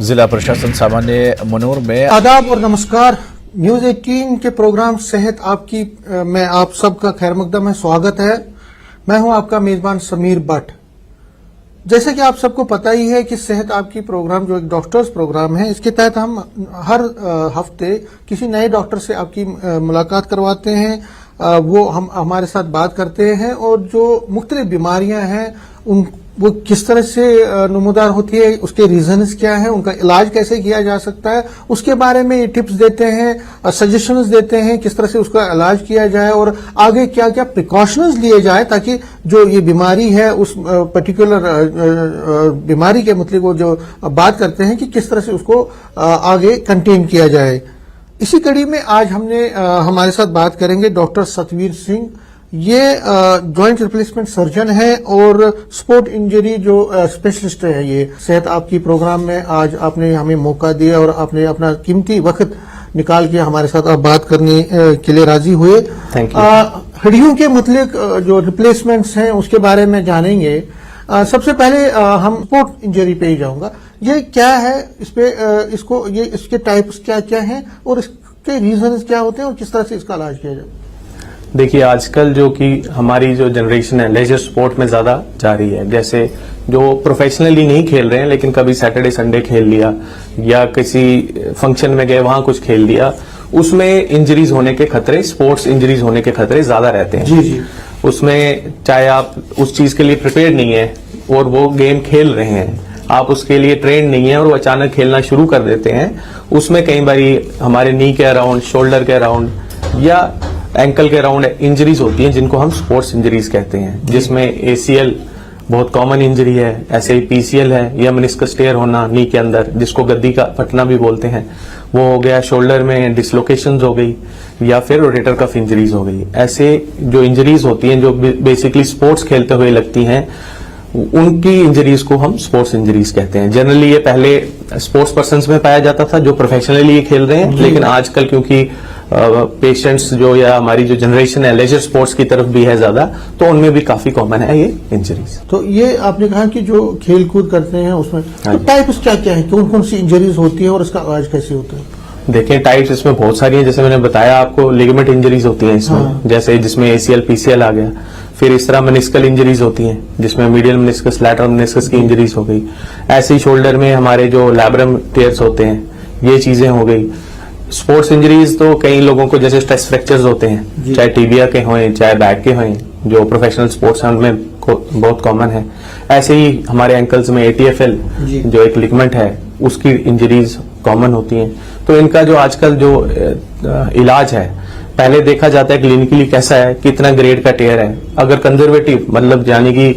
जिला प्रशासन सामान्य मनोर में आदाब और नमस्कार। न्यूज 18 के प्रोग्राम सेहत आपकी में आप सबका खैर मकदम है, स्वागत है। मैं हूं आपका मेजबान समीर भट्ट। जैसे कि आप सबको पता ही है कि सेहत आपकी प्रोग्राम जो एक डॉक्टर्स प्रोग्राम है, इसके तहत हम हर हफ्ते किसी नए डॉक्टर से आपकी मुलाकात करवाते हैं। वो हम हमारे साथ बात करते हैं और जो मुख्तलिफ बीमारियां हैं वो किस तरह से नमूदार होती है, उसके रीजंस क्या है, उनका इलाज कैसे किया जा सकता है, उसके बारे में टिप्स देते हैं, सजेशंस देते हैं किस तरह से उसका इलाज किया जाए और आगे क्या क्या प्रिकॉशंस लिए जाए ताकि जो ये बीमारी है उस पर्टिकुलर बीमारी के मतलब वो जो बात करते हैं कि किस तरह से उसको आगे कंटेन किया जाए। इसी कड़ी में आज हमने हमारे साथ बात करेंगे डॉक्टर सतवीर सिंह। ये जॉइंट रिप्लेसमेंट सर्जन है और स्पोर्ट इंजरी जो स्पेशलिस्ट है। ये सेहत आपकी प्रोग्राम में आज आपने हमें मौका दिया और आपने अपना कीमती वक्त निकाल के हमारे साथ आप बात करने के लिए राजी हुए। हड्डियों के मतलब जो रिप्लेसमेंट्स हैं उसके बारे में जानेंगे। सबसे पहले हम स्पोर्ट इंजरी पे ही जाऊंगा। ये क्या है, इस पे इसको ये इसके टाइप्स क्या क्या हैं और इसके रीजंस क्या होते हैं और किस तरह से इसका इलाज किया जाए। देखिए, आजकल जो कि हमारी जो जनरेशन है लेजर स्पोर्ट में ज्यादा जा रही है। जैसे जो प्रोफेशनली नहीं खेल रहे हैं लेकिन कभी सैटरडे संडे खेल लिया या किसी फंक्शन में गए वहां कुछ खेल लिया, उसमें इंजरीज होने के खतरे, स्पोर्ट्स इंजरीज होने के खतरे ज्यादा रहते हैं। जी जी। उसमें चाहे आप उस चीज के लिए प्रिपेयर नहीं है और वो गेम खेल रहे हैं, आप उसके लिए ट्रेन नहीं है और वो अचानक खेलना शुरू कर देते हैं, उसमें कई बारी हमारे नी के अराउंड, शोल्डर के अराउंड या एंकल के अराउंड इंजरीज होती हैं जिनको हम स्पोर्ट्स इंजरीज कहते हैं, जिसमें एसीएल बहुत कॉमन इंजरी है, ऐसे ही पीसीएल है या मेनिस्कस टेयर होना नी के अंदर जिसको गद्दी का फटना भी बोलते हैं, वो हो गया। शोल्डर में डिसलोकेशंस हो गई या फिर रोटेटर कफ इंजरीज हो गई। ऐसे जो इंजरीज होती हैं जो बेसिकली स्पोर्ट्स खेलते हुए लगती हैं, उनकी इंजरीज को हम स्पोर्ट्स इंजरीज कहते हैं। जनरली ये पहले स्पोर्ट्स पर्सन्स में पाया जाता था जो प्रोफेशनली खेल रहे हैं, लेकिन आजकल क्योंकि पेशेंट्स जो या हमारी जो जनरेशन है लेजर स्पोर्ट्स की तरफ भी है ज्यादा, तो उनमें भी काफी कॉमन है ये इंजरीज। तो ये आपने कहा कि जो खेल कूद करते हैं उसमें तो टाइप्स क्या क्या है, कौन कौन सी इंजरीज होती है और इसका इलाज कैसे होता है? देखिए, टाइप्स इसमें बहुत सारी हैं। जैसे मैंने बताया आपको, लिगामेंट इंजरीज होती हैं इसमें, जैसे जिसमें एसीएल पीसीएल आ गया। फिर इस तरह मेनिस्कल इंजरीज होती हैं जिसमें मीडियल मेनिस्कस, लैटरल मेनिस्कस की इंजरीज हो गई। ऐसे ही शोल्डर में हमारे जो लैब्रम टेयर्स होते हैं, ये चीजें हो गई। स्पोर्ट्स इंजरीज तो कई लोगों को जैसे स्ट्रेस फ्रैक्चर्स होते हैं, चाहे टीबिया के हों चाहे बैक के हों, जो प्रोफेशनल स्पोर्ट्स हैं उनमें बहुत कॉमन है। ऐसे ही हमारे एंकल्स में एटीएफएल जो एक लिगामेंट है उसकी इंजरीज कॉमन होती हैं। तो इनका जो आजकल जो इलाज है, पहले देखा जाता है क्लिनिकली कैसा है, कितना ग्रेड का टेयर है। अगर कंजर्वेटिव मतलब यानी कि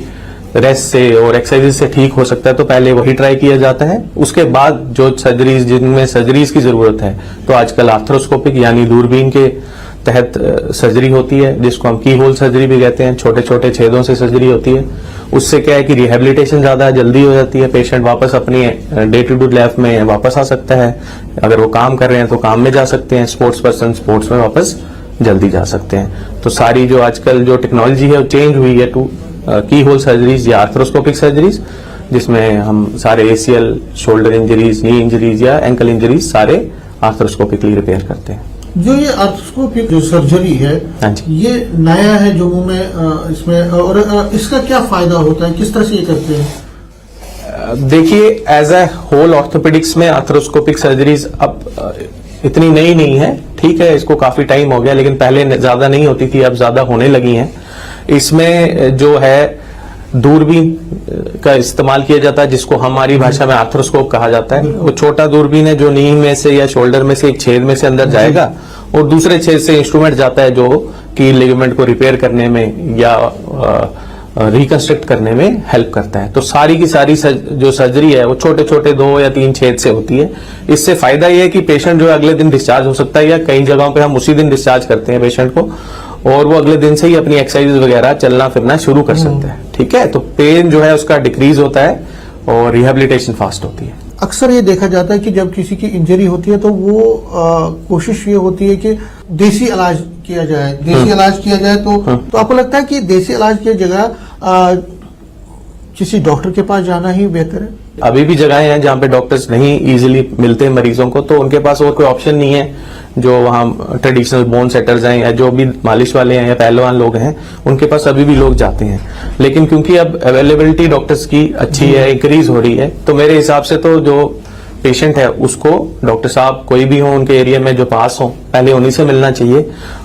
रेस्ट से और एक्सरसाइज से ठीक हो सकता है तो पहले वही ट्राई किया जाता है। उसके बाद जो सर्जरीज, जिनमें सर्जरीज की जरूरत है, तो आजकल आर्थ्रोस्कोपिक यानी दूरबीन के तहत सर्जरी होती है, जिसको हम की होल सर्जरी भी कहते हैं। छोटे छोटे छेदों से सर्जरी होती है। उससे क्या है कि रिहेबिलिटेशन ज्यादा जल्दी हो जाती है, पेशेंट वापस अपनी डे टू डे लाइफ में वापस आ सकता है। अगर वो काम कर रहे हैं तो काम में जा सकते हैं, स्पोर्ट्स पर्सन स्पोर्ट्स में वापस जल्दी जा सकते हैं। तो सारी जो आजकल जो टेक्नोलॉजी है वो चेंज हुई है टू की होल सर्जरीज या आर्थ्रोस्कोपिक सर्जरीज, जिसमें हम सारे एसीएल, शोल्डर इंजरीज, नी इंजरीज या एंकल इंजरीज सारे आर्थ्रोस्कोपिकली रिपेयर करते हैं। जो ये आर्थ्रोस्कोपिक जो सर्जरी है, ये नया है जम्मू में, इसमें और इसका क्या फायदा होता है, किस तरह से ये करते हैं? देखिए, एज ए होल ऑर्थोपेडिक्स में आर्थ्रोस्कोपिक सर्जरीज अब इतनी नई नहीं है, ठीक है, इसको काफी टाइम हो गया, लेकिन पहले ज्यादा नहीं होती थी, अब ज्यादा होने लगी हैं। इसमें जो है दूरबीन का इस्तेमाल किया जाता है, जिसको हमारी भाषा में आर्थ्रोस्कोप कहा जाता है। वो छोटा दूरबीन है जो नी में से या शोल्डर में से एक छेद में से अंदर जाएगा और दूसरे छेद से इंस्ट्रूमेंट जाता है जो कि लिगामेंट को रिपेयर करने में या रिकंस्ट्रक्ट करने में हेल्प करता है। तो सारी की सारी जो सर्जरी है वो छोटे छोटे 2 या 3 छेद से होती है। इससे फायदा यह है कि पेशेंट जो है अगले दिन डिस्चार्ज हो सकता है, या कई जगहों पे हम उसी दिन डिस्चार्ज करते हैं पेशेंट को और वो अगले दिन से ही अपनी एक्सरसाइज वगैरह चलना फिरना शुरू कर सकता है। ठीक है, तो पेन जो है उसका डिक्रीज होता है और रिहेबिलिटेशन फास्ट होती है। अक्सर ये देखा जाता है कि जब किसी की इंजरी होती है तो वो कोशिश ये होती है कि देसी इलाज किया जाए, तो आपको लगता है कि देसी इलाज की जगह किसी डॉक्टर के पास जाना ही बेहतर है? अभी भी जगहें हैं जहाँ पे डॉक्टर्स नहीं इजीली मिलते हैं मरीजों को, तो उनके पास और कोई ऑप्शन नहीं है। जो वहाँ ट्रेडिशनल बोन सेटर्स हैं या जो भी मालिश वाले हैं या पहलवान लोग हैं, उनके पास अभी भी लोग जाते हैं। लेकिन क्योंकि अब अवेलेबिलिटी डॉक्टर्स की अच्छी है, इंक्रीज हो रही है, तो मेरे हिसाब से तो जो पेशेंट है उसको डॉक्टर साहब कोई भी हो उनके एरिया में जो पास हो, पहले उन्हीं से मिलना चाहिए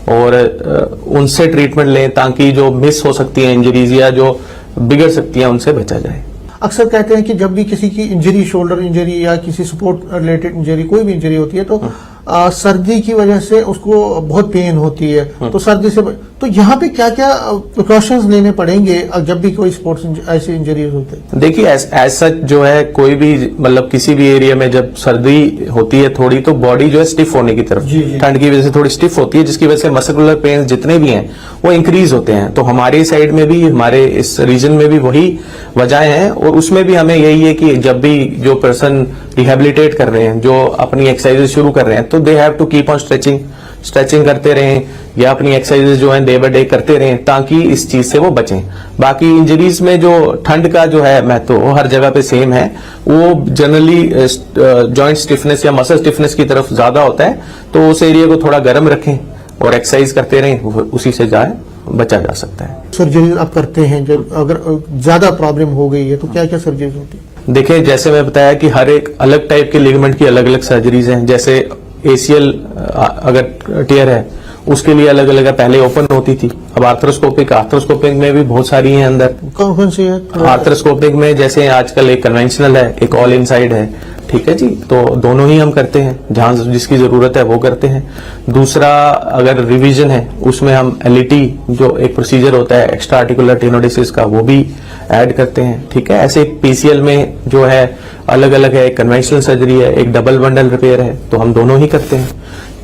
और उनसे ट्रीटमेंट लें, ताकि जो मिस हो सकती है इंजरीज या जो बिगड़ सकती है उनसे बचा जाए। अक्सर कहते हैं कि जब भी किसी की इंजरी, शोल्डर इंजरी या किसी सपोर्ट रिलेटेड इंजरी, कोई भी इंजरी होती है तो सर्दी की वजह से उसको बहुत पेन होती है, तो सर्दी से तो यहाँ पे क्या क्या प्रिकॉशंस लेने पड़ेंगे जब भी कोई स्पोर्ट्स ऐसी इंजरीज होती है? देखिए एज सच जो है कोई भी मतलब किसी भी एरिया में जब सर्दी होती है थोड़ी, तो बॉडी जो है स्टिफ होने की तरफ, ठंड की वजह से थोड़ी स्टिफ होती है, जिसकी वजह से मस्कुलर पेन जितने भी हैं वो इंक्रीज होते हैं। तो हमारे साइड में भी, हमारे इस रीजन में भी वही वजह हैं, और उसमें भी हमें यही है कि जब भी जो पर्सन रिहेबिलिटेट कर रहे हैं, जो अपनी एक्सरसाइजेज शुरू कर रहे हैं, तो they have to keep on stretching करते रहें या अपनी एक्सरसाइजेज जो है डे बाय डे करते रहें, ताकि इस चीज से वो बचें। बाकी इंजरीज में जो ठंड का जो है महत्व वो हर जगह पे सेम है, वो जनरली जॉइंट स्टिफनेस या मसल स्टिफनेस की तरफ ज्यादा होता है, तो उस एरिया को थोड़ा गर्म रखें और एक्सरसाइज करते रहें, उसी से जाए बचा जा सकता है। सर्जरी आप करते हैं जब अगर ज्यादा प्रॉब्लम हो गई है तो क्या क्या सर्जरी होती है? देखिए जैसे मैं बताया कि हर एक अलग टाइप के लिगामेंट की अलग अलग सर्जरीज हैं। जैसे एसीएल अगर टियर है उसके लिए अलग अलग है, पहले ओपन होती थी, अब आर्थ्रोस्कोपिक में भी बहुत सारी हैं अंदर। कौन कौन सी है? आर्थ्रोस्कोपिक में जैसे आजकल एक कन्वेंशनल है, एक ऑल इनसाइड है, ठीक है जी, तो दोनों ही हम करते हैं, जहां जिसकी जरूरत है वो करते हैं। दूसरा अगर रिवीजन है उसमें हम एलईटी जो एक प्रोसीजर होता है एक्स्ट्रा आर्टिकुलर टेनोडेसिस का, वो भी ऐड करते हैं, ठीक है। ऐसे पीसीएल में जो है अलग अलग है, एक कन्वेंशनल सर्जरी है, एक डबल बंडल रिपेयर है, तो हम दोनों ही करते हैं।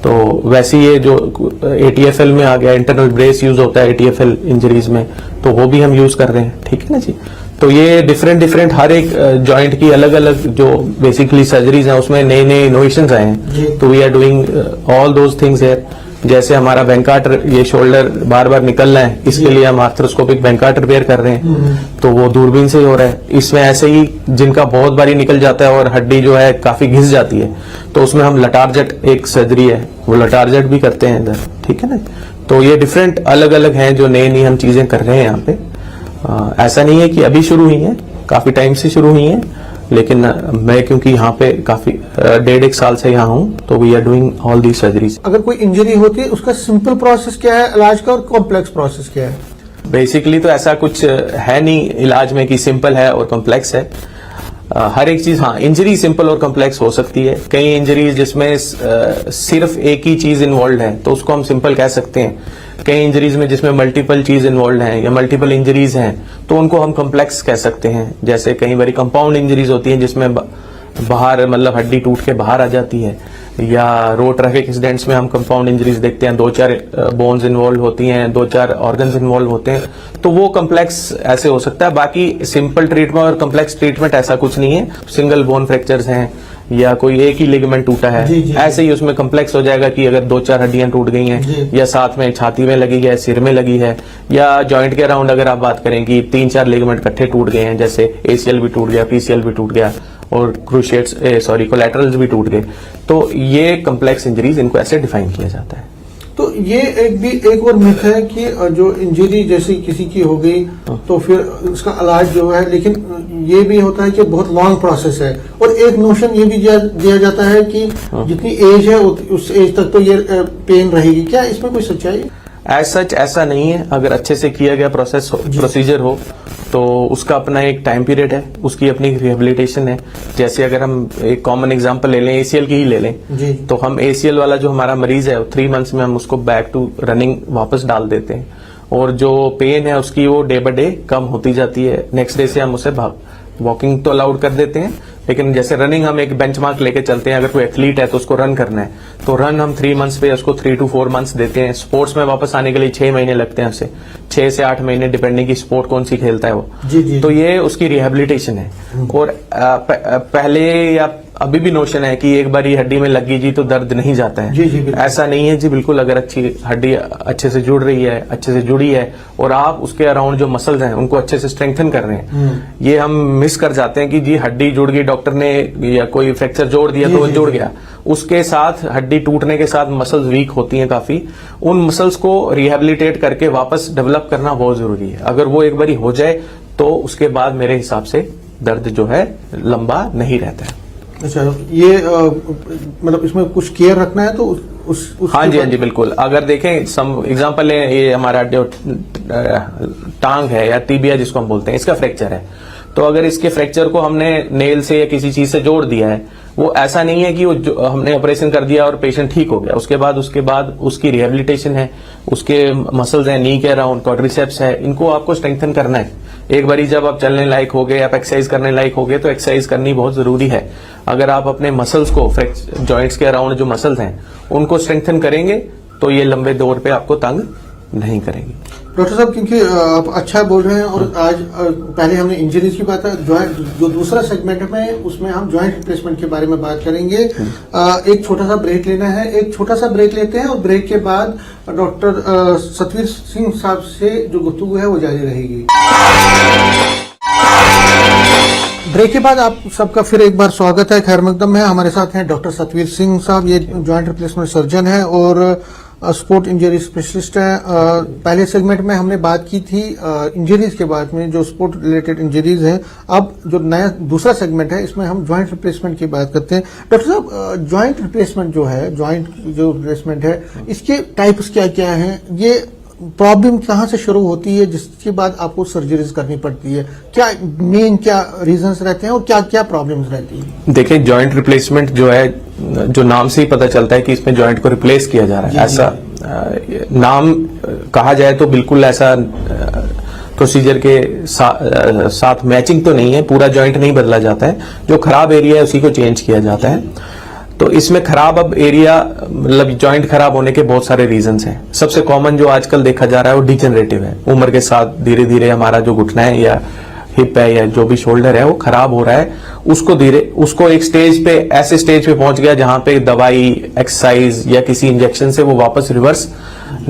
तो वैसे ये जो एटीएफएल में आ गया, इंटरनल ब्रेस यूज होता है एटीएफएल इंजरीज में, तो वो भी हम यूज कर रहे हैं, ठीक है ना जी। तो ये डिफरेंट हर एक जॉइंट की अलग अलग जो बेसिकली सर्जरीज हैं उसमें नए नए इनोवेशंस आए हैं, तो we are doing all those things here. जैसे हमारा बैंकाट, ये शोल्डर बार बार निकलना है, इसके लिए हम आर्थ्रोस्कोपिक बैंकाट रिपेयर कर रहे हैं, तो वो दूरबीन से ही हो रहा है। इसमें ऐसे ही जिनका बहुत बारी निकल जाता है और हड्डी जो है काफी घिस जाती है, तो उसमें हम लटारजट एक सर्जरी है, वो लटारजट भी करते हैं इधर, ठीक है ना। तो ये डिफरेंट अलग अलग हैं जो नई नई हम चीजें कर रहे हैं यहाँ पे। ऐसा नहीं है कि अभी शुरू हुई है, काफी टाइम से शुरू हुई है, लेकिन मैं क्योंकि यहाँ पे काफी 1.5 साल से यहाँ हूँ, तो we are doing all the surgeries. अगर कोई इंजरी होती है उसका सिंपल प्रोसेस क्या है इलाज का और कॉम्प्लेक्स प्रोसेस क्या है? बेसिकली तो ऐसा कुछ है नहीं इलाज में कि सिंपल है और कॉम्प्लेक्स है। हर एक चीज, हाँ इंजरी सिंपल और कॉम्प्लेक्स हो सकती है। कई इंजरीज जिसमें सिर्फ एक ही चीज इन्वॉल्व है तो उसको हम सिंपल कह सकते हैं। कई इंजरीज में जिसमें मल्टीपल चीज इन्वॉल्व हैं या मल्टीपल इंजरीज हैं तो उनको हम कॉम्प्लेक्स कह सकते हैं। जैसे कई बारी कंपाउंड इंजरीज होती हैं जिसमें बाहर मतलब हड्डी टूट के बाहर आ जाती है, या रोड ट्रैफिक एक्सीडेंट्स में हम कंपाउंड इंजरीज देखते हैं, 2-4 बोन्स इन्वॉल्व होती हैं, 2-4 ऑर्गन्स इन्वॉल्व होते हैं, तो वो कॉम्प्लेक्स ऐसे हो सकता है। बाकी सिंपल ट्रीटमेंट और कॉम्प्लेक्स ट्रीटमेंट ऐसा कुछ नहीं है। सिंगल बोन फ्रैक्चर्स हैं या कोई एक ही लिगामेंट टूटा है, ऐसे ही उसमें कॉम्प्लेक्स हो जाएगा कि अगर 2-4 हड्डियां टूट गई हैं या साथ में छाती में लगी है, सिर में लगी है, या जॉइंट के अराउंड अगर आप बात करें कि 3-4 लिगामेंट इकट्ठे टूट गए हैं, जैसे एसीएल भी टूट गया, पीसीएल भी टूट गया और क्रूशिएट्स कोलैटरल्स भी टूट गए, तो ये कॉम्प्लेक्स इंजरीज, इनको ऐसे डिफाइन किया जाता है। तो ये एक और मिथ है कि जो इंजरी जैसी किसी की हो गई तो फिर उसका इलाज जो है, लेकिन ये भी होता है कि बहुत लॉन्ग प्रोसेस है। और एक नोशन ये भी दिया जाता है कि जितनी एज है उस एज तक तो ये पेन रहेगी, क्या इसमें कोई सच्चाई है? एज सच ऐसा नहीं है। अगर अच्छे से किया गया प्रोसीजर हो तो उसका अपना एक टाइम पीरियड है, उसकी अपनी रिहेबिलिटेशन है। जैसे अगर हम एक कॉमन एग्जांपल ले लें, एसीएल की ही ले लें, तो हम एसीएल वाला जो हमारा मरीज है 3 मंथ्स में हम उसको बैक टू रनिंग वापस डाल देते हैं, और जो पेन है उसकी वो डे बाय डे कम होती जाती है। नेक्स्ट डे से हम उसे वॉकिंग तो अलाउड कर देते हैं, लेकिन जैसे रनिंग हम एक बेंचमार्क लेके चलते हैं, अगर कोई एथलीट है तो उसको रन करना है, तो रन हम 3 मंथ्स पे उसको 3 to 4 मंथ्स देते हैं। स्पोर्ट्स में वापस आने के लिए 6 महीने लगते हैं, उसे 6 से 8 महीने, डिपेंडिंग की स्पोर्ट कौन सी खेलता है वो। जी। तो ये उसकी रिहेबिलिटेशन है। और पहले या अभी भी नोशन है कि एक बार ये हड्डी में लगी जी तो दर्द नहीं जाता है। जी, बिल्कुल। ऐसा नहीं है जी, बिल्कुल। अगर अच्छी हड्डी अच्छे से जुड़ रही है, अच्छे से जुड़ी है, और आप उसके अराउंड जो मसल्स हैं उनको अच्छे से स्ट्रेंथन कर रहे हैं, ये हम मिस कर जाते हैं कि जी हड्डी जुड़ गई, डॉक्टर ने या कोई फ्रैक्चर जोड़ दिया तो वो जुड़ गया। उसके साथ हड्डी टूटने के साथ मसल्स वीक होती हैं काफी, उन मसल्स को रिहेबिलिटेट करके वापस डेवलप करना बहुत जरूरी है। अगर वो एक बारी हो जाए तो उसके बाद मेरे हिसाब से दर्द जो है लंबा नहीं रहता है। अच्छा, ये मतलब इसमें कुछ केयर रखना है तो उस हाँ जी बिल्कुल। अगर देखें सम एग्जांपल है, ये हमारा जो टांग है या टीबिया जिसको हम बोलते हैं, इसका फ्रैक्चर है, तो अगर इसके फ्रैक्चर को हमने नेल से या किसी चीज से जोड़ दिया है, वो ऐसा नहीं है कि वो हमने ऑपरेशन कर दिया और पेशेंट ठीक हो गया। उसके बाद उसकी रिहेबिलिटेशन है, उसके मसल्स हैं नी के अराउंड, क्वाड्रिसेप्स है, इनको आपको स्ट्रेंथन करना है। एक बारी जब आप चलने लायक हो गए, आप एक्सरसाइज करने लायक हो गए, तो एक्सरसाइज करनी बहुत जरूरी है। अगर आप अपने मसल्स को, जॉइंट्स के अराउंड जो मसल्स हैं उनको स्ट्रेंथन करेंगे तो ये लंबे दौर पे आपको तंग नहीं करेंगे। डॉक्टर साहब, क्योंकि आप अच्छा बोल रहे हैं और आज पहले हमने इंजरीज की बात है, जॉइंट जो दूसरा सेगमेंट है उसमें हम जॉइंट रिप्लेसमेंट के बारे में बात करेंगे। एक छोटा सा ब्रेक लेना है, एक छोटा सा ब्रेक लेते हैं और ब्रेक के बाद डॉक्टर सतवीर सिंह साहब से जो गुफ्तगू है वो जारी रहेगी। ब्रेक के बाद आप सबका फिर एक बार स्वागत है, खैर मकदम है। हमारे साथ हैं डॉक्टर सतवीर सिंह साहब, ये जॉइंट रिप्लेसमेंट सर्जन है और स्पोर्ट इंजरी स्पेशलिस्ट है। पहले सेगमेंट में हमने बात की थी इंजरीज के बाद में, जो स्पोर्ट रिलेटेड इंजरीज हैं। अब जो नया दूसरा सेगमेंट है इसमें हम जॉइंट रिप्लेसमेंट की बात करते हैं। डॉक्टर साहब, जॉइंट रिप्लेसमेंट जो है, जॉइंट जो रिप्लेसमेंट है, इसके टाइप्स क्या क्या हैं? ये प्रॉब्लम कहाँ से शुरू होती है जिसके बाद आपको सर्जरीज करनी पड़ती है? क्या मेन क्या रीजंस रहते हैं और क्या क्या प्रॉब्लम्स रहती है? देखिए, जॉइंट रिप्लेसमेंट जो है, जो नाम से ही पता चलता है कि इसमें जॉइंट को रिप्लेस किया जा रहा है। ऐसा नाम कहा जाए तो बिल्कुल ऐसा प्रोसीजर के साथ मैचिंग तो नहीं है। पूरा जॉइंट नहीं बदला जाता है, जो खराब एरिया है उसी को चेंज किया जाता है। तो इसमें खराब अब एरिया, मतलब जॉइंट खराब होने के बहुत सारे रीजंस हैं। सबसे कॉमन जो आजकल देखा जा रहा है वो डिजेनरेटिव है। उम्र के साथ धीरे धीरे हमारा जो घुटना है या हिप है या जो भी शोल्डर है वो खराब हो रहा है। उसको एक स्टेज पे, ऐसे स्टेज पे पहुंच गया जहां पे दवाई, एक्सरसाइज या किसी इंजेक्शन से वो वापस रिवर्स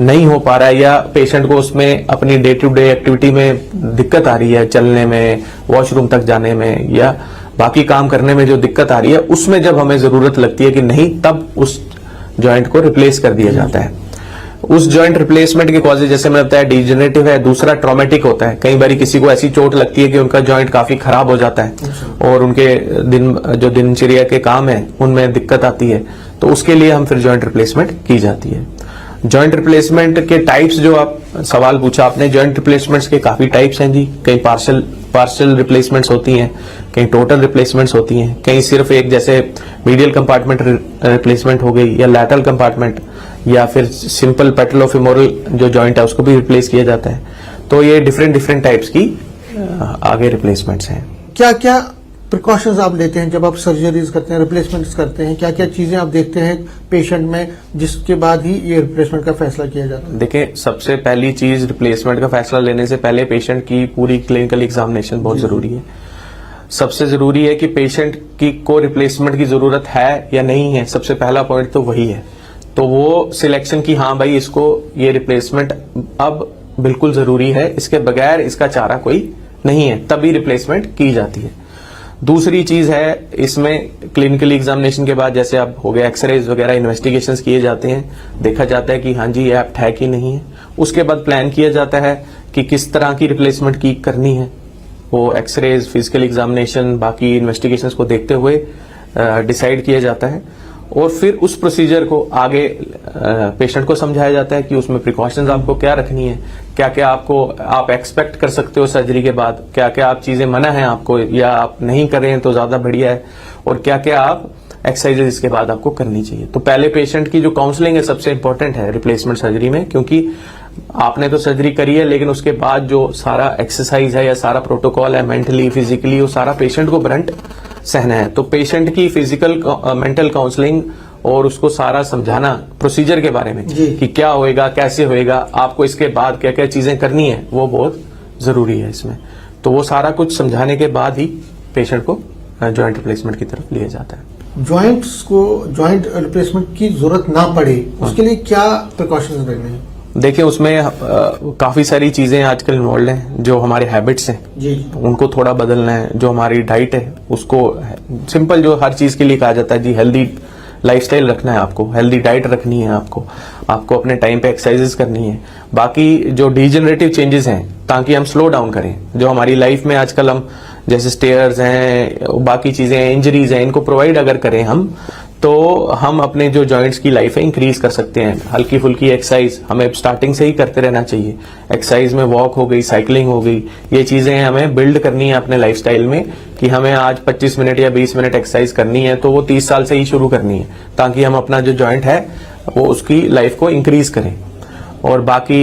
नहीं हो पा रहा है, या पेशेंट को उसमें अपनी डे टू डे एक्टिविटी में दिक्कत आ रही है, चलने में, वॉशरूम तक जाने में या बाकी काम करने में जो दिक्कत आ रही है, उसमें जब हमें जरूरत लगती है कि नहीं, तब उस जॉइंट को रिप्लेस कर दिया जाता है। उस जॉइंट रिप्लेसमेंट के कॉजेज जैसे मैंने बताया डिजेनरेटिव है, दूसरा ट्रॉमेटिक होता है। कई बार किसी को ऐसी चोट लगती है कि उनका जॉइंट काफी खराब हो जाता है और उनके दिनचर्या के काम है उनमें दिक्कत आती है, तो उसके लिए हम फिर जॉइंट रिप्लेसमेंट की जाती है। जॉइंट रिप्लेसमेंट के टाइप्स जो आप सवाल पूछा आपने, जॉइंट रिप्लेसमेंट्स के काफी टाइप्स हैं जी। कई पार्शियल रिप्लेसमेंट्स होती हैं, कई टोटल रिप्लेसमेंट्स होती हैं, कई सिर्फ एक जैसे मीडियल कंपार्टमेंट रिप्लेसमेंट हो गई या लैटरल कंपार्टमेंट, या फिर सिंपल पेटलोफिमोरल जो जॉइंट है उसको भी रिप्लेस किया जाता है। तो ये डिफरेंट टाइप्स की आगे रिप्लेसमेंट्स हैं। क्या क्या प्रिकॉशंस आप लेते हैं जब आप सर्जरीज करते हैं, रिप्लेसमेंट्स करते हैं? क्या क्या चीजें आप देखते हैं पेशेंट में जिसके बाद ही ये रिप्लेसमेंट का फैसला किया जाता है? देखिए, सबसे पहली चीज रिप्लेसमेंट का फैसला लेने से पहले पेशेंट की पूरी क्लिनिकल एग्जामिनेशन बहुत जरूरी है। सबसे जरूरी है कि पेशेंट को रिप्लेसमेंट की जरूरत है या नहीं है, सबसे पहला पॉइंट तो वही है। तो वो सिलेक्शन की, हाँ भाई इसको ये रिप्लेसमेंट अब बिल्कुल जरूरी है, इसके बगैर इसका चारा कोई नहीं है, तभी रिप्लेसमेंट की जाती है। दूसरी चीज है, इसमें क्लिनिकल एग्जामिनेशन के बाद जैसे अब हो गया एक्सरेज वगैरह इन्वेस्टिगेशंस किए जाते हैं, देखा जाता है कि हाँ जी ये एप्ट है कि नहीं है। उसके बाद प्लान किया जाता है कि किस तरह की रिप्लेसमेंट की करनी है। वो एक्सरेज, फिजिकल एग्जामिनेशन, बाकी इन्वेस्टिगेशंस को देखते हुए डिसाइड किया जाता है और फिर उस प्रोसीजर को आगे पेशेंट को समझाया जाता है कि उसमें प्रिकॉशंस आपको क्या रखनी है, क्या क्या आप एक्सपेक्ट कर सकते हो सर्जरी के बाद, क्या क्या आप चीजें मना है आपको या आप नहीं कर रहे हैं तो ज्यादा बढ़िया है, और क्या क्या आप एक्सरसाइजेज इसके बाद आपको करनी चाहिए। तो पहले पेशेंट की जो काउंसलिंग है सबसे इंपॉर्टेंट है रिप्लेसमेंट सर्जरी में, क्योंकि आपने तो सर्जरी करी है लेकिन उसके बाद जो सारा एक्सरसाइज है या सारा प्रोटोकॉल है मेंटली फिजिकली, वो सारा पेशेंट को ब्रंट सहना है। तो पेशेंट की फिजिकल मेंटल काउंसलिंग और उसको सारा समझाना प्रोसीजर के बारे में कि क्या होएगा, कैसे होएगा, आपको इसके बाद क्या क्या चीजें करनी है, वो बहुत जरूरी है इसमें। तो वो सारा कुछ समझाने के बाद ही पेशेंट को जॉइंट रिप्लेसमेंट की तरफ लिया जाता है। जॉइंट रिप्लेसमेंट की जरूरत ना पड़े, उसके लिए क्या प्रिकॉशंस रखने हैं? देखिए उसमें काफी सारी चीजें आजकल इन्वॉल्व हैं। जो हमारे हैबिट्स हैं जी उनको थोड़ा बदलना है। जो हमारी डाइट है उसको सिंपल, जो हर चीज के लिए कहा जाता है जी हेल्दी लाइफस्टाइल रखना है आपको, हेल्दी डाइट रखनी है आपको अपने टाइम पे एक्सरसाइजेस करनी है। बाकी जो डिजेनरेटिव चेंजेस हैं ताकि हम स्लो डाउन करें, जो हमारी लाइफ में आजकल हम जैसे स्टेयर्स हैं, बाकी चीजें हैं, इंजरीज हैं, इनको प्रोवाइड अगर करें हम, तो हम अपने जो जॉइंट्स की लाइफ है इंक्रीज कर सकते हैं। हल्की फुल्की एक्सरसाइज हमें स्टार्टिंग से ही करते रहना चाहिए। एक्सरसाइज में वॉक हो गई, साइकिलिंग हो गई, ये चीजें हमें बिल्ड करनी है अपने लाइफस्टाइल में कि हमें आज 25 मिनट या 20 मिनट एक्सरसाइज करनी है, तो वो 30 साल से ही शुरू करनी है ताकि हम अपना जो जॉइंट है वो उसकी लाइफ को इंक्रीज करें। और बाकी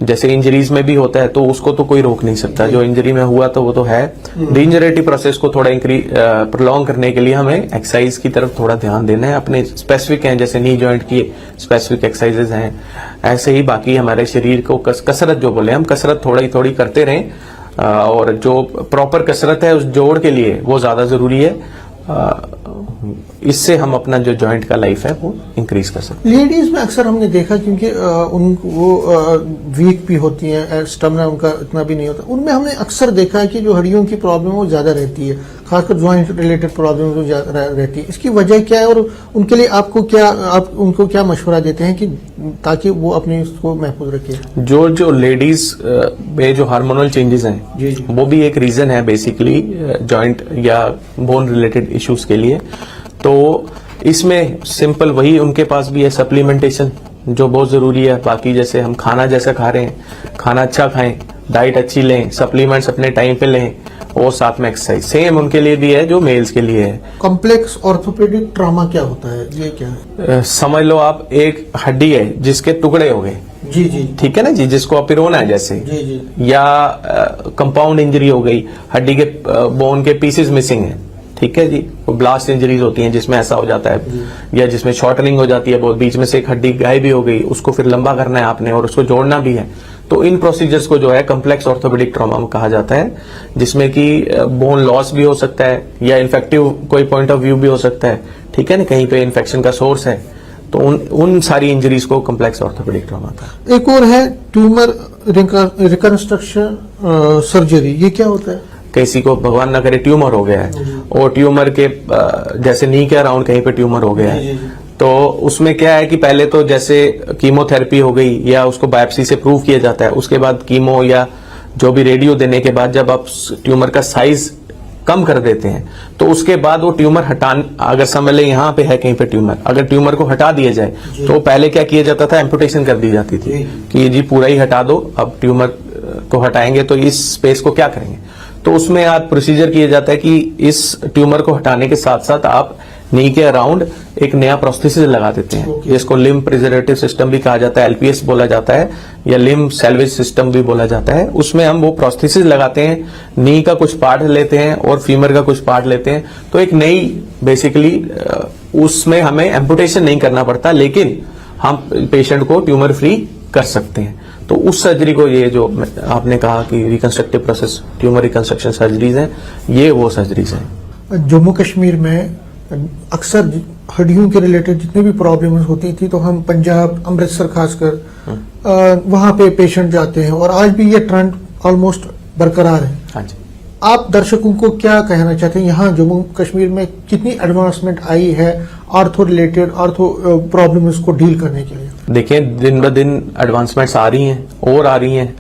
जैसे इंजरीज में भी होता है तो उसको तो कोई रोक नहीं सकता, जो इंजरी में हुआ तो वो तो है। डिजेनरेटिव प्रोसेस को थोड़ा प्रोलॉन्ग करने के लिए हमें एक्सरसाइज की तरफ थोड़ा ध्यान देना है। अपने स्पेसिफिक हैं, जैसे नी जॉइंट की स्पेसिफिक एक्सरसाइजेज हैं, ऐसे ही बाकी हमारे शरीर को कसरत जो बोले हम, कसरत थोड़ी थोड़ी करते रहें। और जो प्रॉपर कसरत है उस जोड़ के लिए वो ज्यादा जरूरी है। इससे हम अपना जो जॉइंट का लाइफ है वो इंक्रीज कर सकते हैं। लेडीज में अक्सर हमने देखा, क्योंकि वो वीक भी होती हैं, स्टेमिना उनका इतना भी नहीं होता, उनमें हमने अक्सर देखा है कि जो हड्डियों की प्रॉब्लम है वो ज्यादा रहती है, खासकर जॉइंट रिलेटेड प्रॉब्लम जो ज्यादा रहती है। इसकी वजह क्या है और उनके लिए आप उनको क्या मशवरा देते हैं कि ताकि वो अपने इसको महफूज रखे? जो लेडीज में जो हार्मोनल चेंजेस हैं जी। वो भी एक रीजन है बेसिकली जॉइंट या बोन रिलेटेड इश्यूज के लिए। तो इसमें सिंपल वही उनके पास भी है सप्लीमेंटेशन, जो बहुत जरूरी है। बाकी जैसे हम खाना जैसा खा रहे हैं, खाना अच्छा खाएं, डाइट अच्छी लें, सप्लीमेंट्स अपने टाइम पे लें, और साथ में एक्सरसाइज सेम उनके लिए भी है जो मेल्स के लिए है। कॉम्प्लेक्स ऑर्थोपेडिक ट्रॉमा क्या होता है, ये क्या है? समझ लो आप एक हड्डी है जिसके टुकड़े हो गए, जी जी, ठीक है ना जी, जिसको अपिरोना है जैसे, जी जी, या कंपाउंड इंजरी हो गई, हड्डी के बोन के पीसेस मिसिंग है, ठीक है जी। ब्लास्ट इंजरीज होती हैं जिसमें ऐसा हो जाता है, या जिसमें शॉर्टनिंग हो जाती है, बहुत बीच में से एक हड्डी गायब भी हो गई, उसको फिर लंबा करना है आपने और उसको जोड़ना भी है। तो इन प्रोसीजर्स को जो है कॉम्प्लेक्स ऑर्थोपेडिक ट्रॉमा कहा जाता है, जिसमें कि बोन लॉस भी हो सकता है या इन्फेक्टिव कोई पॉइंट ऑफ व्यू भी हो सकता है, ठीक है ना, कहीं पे इन्फेक्शन का सोर्स है। तो उन सारी इंजरीज को कॉम्प्लेक्स ऑर्थोपेडिक ट्रॉमा का। एक और है ट्यूमर रिकंस्ट्रक्शन सर्जरी, ये क्या होता है? किसी को भगवान न करे ट्यूमर हो गया है और ट्यूमर के जैसे नी के अराउंड कहीं पे ट्यूमर हो गया है, तो उसमें क्या है कि पहले तो जैसे कीमोथेरेपी हो गई या उसको बायोप्सी से प्रूव किया जाता है, उसके बाद कीमो या जो भी रेडियो देने के बाद जब आप ट्यूमर का साइज कम कर देते हैं तो उसके बाद वो ट्यूमर अगर समझ लें यहाँ पे है कहीं पे ट्यूमर, अगर ट्यूमर को हटा दिया जाए तो पहले क्या किया जाता था, एम्पुटेशन कर दी जाती थी कि जी पूरा ही हटा दो, अब ट्यूमर को हटाएंगे तो इस स्पेस को क्या करेंगे। तो उसमें आप प्रोसीजर किया जाता है कि इस ट्यूमर को हटाने के साथ साथ आप नी के अराउंड एक नया प्रोस्थेसिस लगा देते हैं, जिसको लिम्ब प्रिजर्वेटिव सिस्टम भी कहा जाता है, एलपीएस बोला जाता है, या लिम्ब सैल्वेज सिस्टम भी बोला जाता है। उसमें हम वो प्रोस्थेसिस लगाते हैं, नी का कुछ पार्ट लेते हैं और फीमर का कुछ पार्ट लेते हैं, तो एक नई बेसिकली उसमें हमें एम्पुटेशन नहीं करना पड़ता, लेकिन हम पेशेंट को ट्यूमर फ्री कर सकते हैं। तो उस सर्जरी को, ये जो आपने कहा कि reconstructive process tumour reconstruction surgeries हैं, ये वो सर्जरीज हैं। जम्मू कश्मीर में अक्सर हड्डियों के रिलेटेड जितनी भी प्रॉब्लम्स होती थी तो हम पंजाब, अमृतसर खासकर वहां पे पेशेंट जाते हैं, और आज भी ये ट्रेंड ऑलमोस्ट बरकरार है। हाँ जी। आप दर्शकों को क्या कहना चाहते हैं, यहाँ जम्मू कश्मीर में कितनी एडवांसमेंट आई है आर्थो रिलेटेड प्रॉब्लम्स को डील करने के लिए? देखिए दिन ब दिन एडवांसमेंट्स आ रही हैं और आ रही हैं,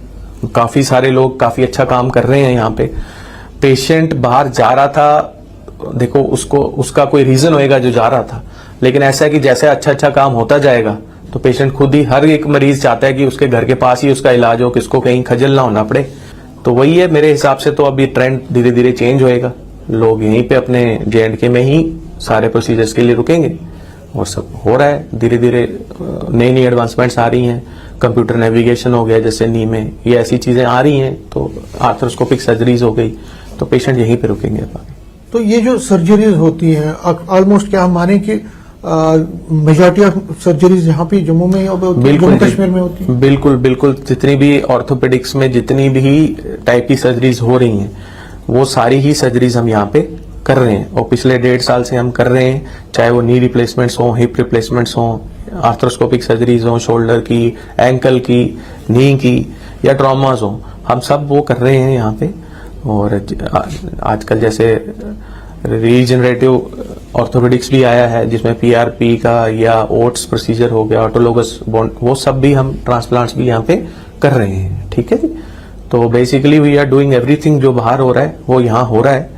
काफी सारे लोग काफी अच्छा काम कर रहे हैं यहाँ पे। पेशेंट बाहर जा रहा था, देखो उसका कोई रीजन होएगा जो जा रहा था, लेकिन ऐसा है कि जैसे अच्छा काम होता जाएगा तो पेशेंट खुद ही, हर एक मरीज चाहता है कि उसके घर के पास ही उसका इलाज हो, किसको कहीं खजल ना होना पड़े। तो वही है मेरे हिसाब से, तो अभी ट्रेंड धीरे धीरे चेंज होएगा, लोग यहीं पे अपने JNK में ही सारे प्रोसीजर्स के लिए रुकेंगे, और सब हो रहा है धीरे धीरे। नई एडवांसमेंट्स आ रही हैं, कंप्यूटर नेविगेशन हो गया जैसे नी में, ये ऐसी चीजें आ रही हैं, तो आर्थ्रोस्कोपिक सर्जरीज हो गई, तो पेशेंट यहीं पे रुकेंगे। तो ये जो सर्जरीज होती हैं ऑलमोस्ट, क्या हम माने कि मेजॉरिटी ऑफ सर्जरीज यहाँ पे जम्मू में जम्मू कश्मीर में होती है? बिल्कुल बिल्कुल, जितनी भी ऑर्थोपेडिक्स में जितनी भी टाइप की सर्जरीज हो रही हैं वो सारी ही सर्जरीज हम यहाँ पे कर रहे हैं, और पिछले 1.5 साल से हम कर रहे हैं, चाहे वो नी रिप्लेसमेंट्स हों, हिप रिप्लेसमेंट्स हों, आर्थ्रोस्कोपिक सर्जरीज हों, शोल्डर की, एंकल की, नी की, या ट्रॉमास हों, हम सब वो कर रहे हैं यहाँ पे। और आजकल जैसे रीजनरेटिव ऑर्थोपेडिक्स भी आया है, जिसमें PRP का या ओट्स प्रोसीजर हो गया, ऑटोलोगस बॉन्ड, वो सब भी हम ट्रांसप्लांट्स भी यहाँ पे कर रहे हैं। ठीक है जी। तो basically we are doing everything, जो बाहर हो रहा है वो यहाँ हो रहा है,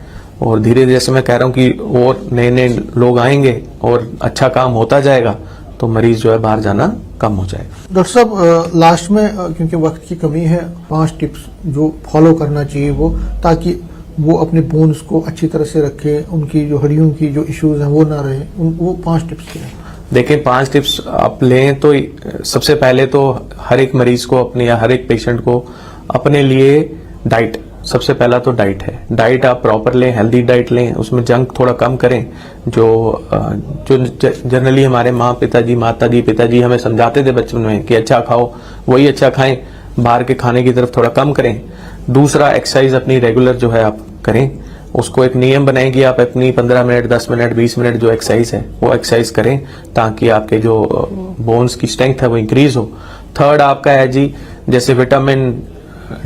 और धीरे धीरे जैसे मैं कह रहा हूँ कि और नए नए लोग आएंगे और अच्छा काम होता जाएगा, तो मरीज जो है बाहर जाना कम हो जाएगा। डॉक्टर साहब, लास्ट में क्योंकि वक्त की कमी है, 5 टिप्स जो फॉलो करना चाहिए वो, ताकि वो अपने बोन्स को अच्छी तरह से रखे, उनकी जो हड्डियों की जो इश्यूज हैं वो ना रहे, वो 5 टिप्स क्या है? देखिए, 5 टिप्स आप लें तो सबसे पहले तो हर एक मरीज को अपने या हर एक पेशेंट को अपने लिए डाइट, सबसे पहला तो डाइट है। डाइट आप प्रॉपर लें, हेल्दी डाइट लें, उसमें जंक थोड़ा कम करें। जो जनरली हमारे माताजी पिताजी हमें समझाते थे बचपन में कि अच्छा खाओ, वही अच्छा खाएं, बाहर के खाने की तरफ थोड़ा कम करें। दूसरा, एक्सरसाइज अपनी रेगुलर जो है आप करें, उसको एक नियम बनाएं कि आप अपनी 15 मिनट, 10 मिनट, 20 मिनट जो एक्सरसाइज है वो एक्सरसाइज करें, ताकि आपके जो बोन्स की स्ट्रेंथ है वो इंक्रीज हो। थर्ड आपका है जी, जैसे विटामिन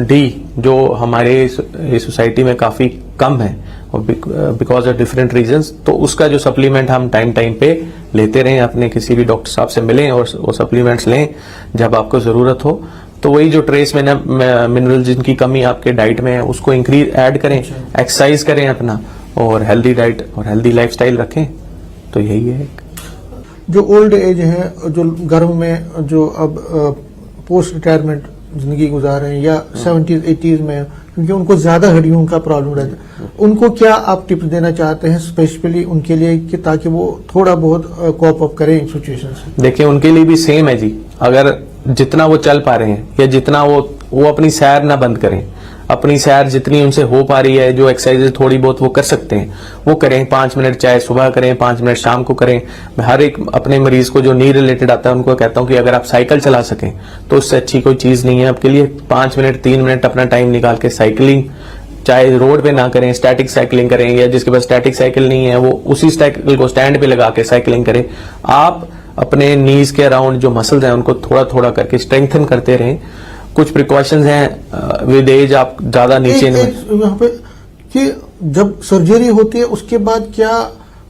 डी जो हमारे सोसाइटी में काफी कम है, और बिकॉज ऑफ डिफरेंट रीजंस, तो उसका जो सप्लीमेंट हम टाइम टाइम पे लेते रहें, अपने किसी भी डॉक्टर साहब से मिलें और वो सप्लीमेंट्स लें जब आपको जरूरत हो। तो वही जो ट्रेस मिनरल जिनकी कमी आपके डाइट में है उसको इंक्रीज ऐड करें, एक्सरसाइज करें अपना, और हेल्दी डाइट और हेल्दी लाइफस्टाइल रखें। तो यही है। जो ओल्ड एज है, जो गर्भ में जो अब पोस्ट रिटायरमेंट जिंदगी गुजार रहे हैं या 70s 80s में, क्योंकि उनको ज्यादा हड्डियों का प्रॉब्लम रहता है, उनको क्या आप टिप्स देना चाहते हैं स्पेशली उनके लिए, कि ताकि वो थोड़ा बहुत कॉप अप करें इन सिचुएशन से? देखिए, उनके लिए भी सेम है जी। अगर जितना वो चल पा रहे हैं या जितना वो अपनी सैर ना बंद करें, अपनी सैर जितनी उनसे हो पा रही है, जो एक्सरसाइज थोड़ी बहुत वो कर सकते हैं वो करें। 5 मिनट चाहे सुबह करें, 5 मिनट शाम को करें। मैं हर एक अपने मरीज को जो नी रिलेटेड आता है उनको कहता हूं कि अगर आप साइकिल चला सकें तो उससे अच्छी कोई चीज नहीं है आपके लिए। 5 मिनट 3 मिनट अपना टाइम निकाल के साइकिलिंग, चाहे रोड पे ना करें, स्टैटिक साइकिलिंग करें, या जिसके पास स्टैटिक साइकिल नहीं है वो उसी साइकिल को स्टैंड पे लगा के साइकिलिंग करें। आप अपने नीज के अराउंड जो मसल्स हैं उनको थोड़ा थोड़ा करके स्ट्रेंथन करते रहें। कुछ प्रिकॉशंस हैं विद एज, आप ज्यादा नीचे यहाँ पे कि जब सर्जरी होती है उसके बाद क्या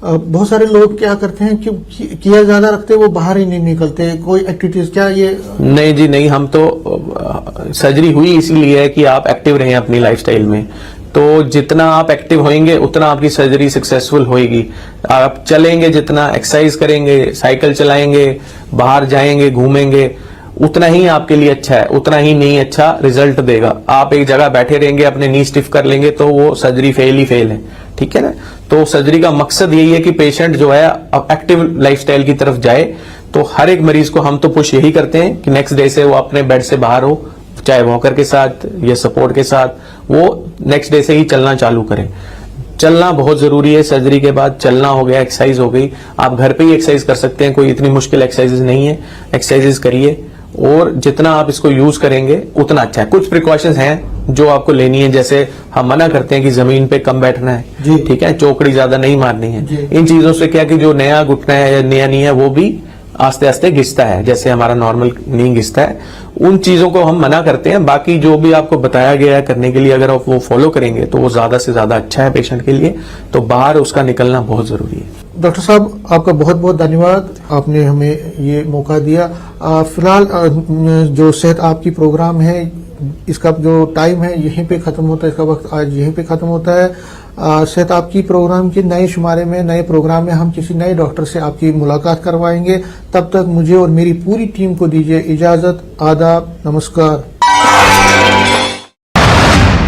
बहुत सारे लोग क्या करते हैं कि किया ज्यादा रखते हैं, वो बाहर ही नहीं निकलते, कोई एक्टिविटीज, क्या ये? नहीं जी नहीं, हम तो सर्जरी हुई इसीलिए है कि आप एक्टिव रहें अपनी लाइफस्टाइल में। तो जितना आप एक्टिव होंगे उतना आपकी सर्जरी सक्सेसफुल होएगी। आप चलेंगे, जितना एक्सरसाइज करेंगे, साइकिल चलाएंगे, बाहर जाएंगे, घूमेंगे, उतना ही आपके लिए अच्छा है, उतना ही नहीं अच्छा रिजल्ट देगा। आप एक जगह बैठे रहेंगे, अपने नी स्टिफ कर लेंगे तो वो सर्जरी फेल ही फेल है। ठीक है ना? तो सर्जरी का मकसद यही है कि पेशेंट जो है अब एक्टिव लाइफस्टाइल की तरफ जाए। तो हर एक मरीज को हम तो पुश यही करते हैं कि नेक्स्ट डे से वो अपने बेड से बाहर हो, चाहे वॉकर के साथ या सपोर्ट के साथ, वो नेक्स्ट डे से ही चलना चालू करें। चलना बहुत जरूरी है। सर्जरी के बाद चलना हो गया, एक्सरसाइज हो गई, आप घर पे ही एक्सरसाइज कर सकते हैं, कोई इतनी मुश्किल एक्सरसाइज नहीं है। एक्सरसाइजेस करिए, और जितना आप इसको यूज करेंगे उतना अच्छा है। कुछ प्रिकॉशंस हैं जो आपको लेनी है, जैसे हम मना करते हैं कि जमीन पे कम बैठना है, ठीक है, चौकड़ी ज्यादा नहीं मारनी है। इन चीजों से क्या कि जो नया घुटना है या नया नी है वो भी आस्ते आस्ते घिसता है, जैसे हमारा नॉर्मल नी घिसता है। उन चीजों को हम मना करते हैं। बाकी जो भी आपको बताया गया है करने के लिए, अगर आप वो फॉलो करेंगे तो वो ज्यादा से ज्यादा अच्छा है पेशेंट के लिए। तो बाहर उसका निकलना बहुत जरूरी है। डॉक्टर साहब, आपका बहुत बहुत धन्यवाद, आपने हमें ये मौका दिया। फिलहाल जो सेहत आपकी प्रोग्राम है, इसका जो टाइम है यहीं पे खत्म होता है, इसका वक्त आज यहीं पे खत्म होता है। सेहत आपकी प्रोग्राम के नए शुमारे में, नए प्रोग्राम में हम किसी नए डॉक्टर से आपकी मुलाकात करवाएंगे। तब तक मुझे और मेरी पूरी टीम को दीजिए इजाजत। आदाब, नमस्कार।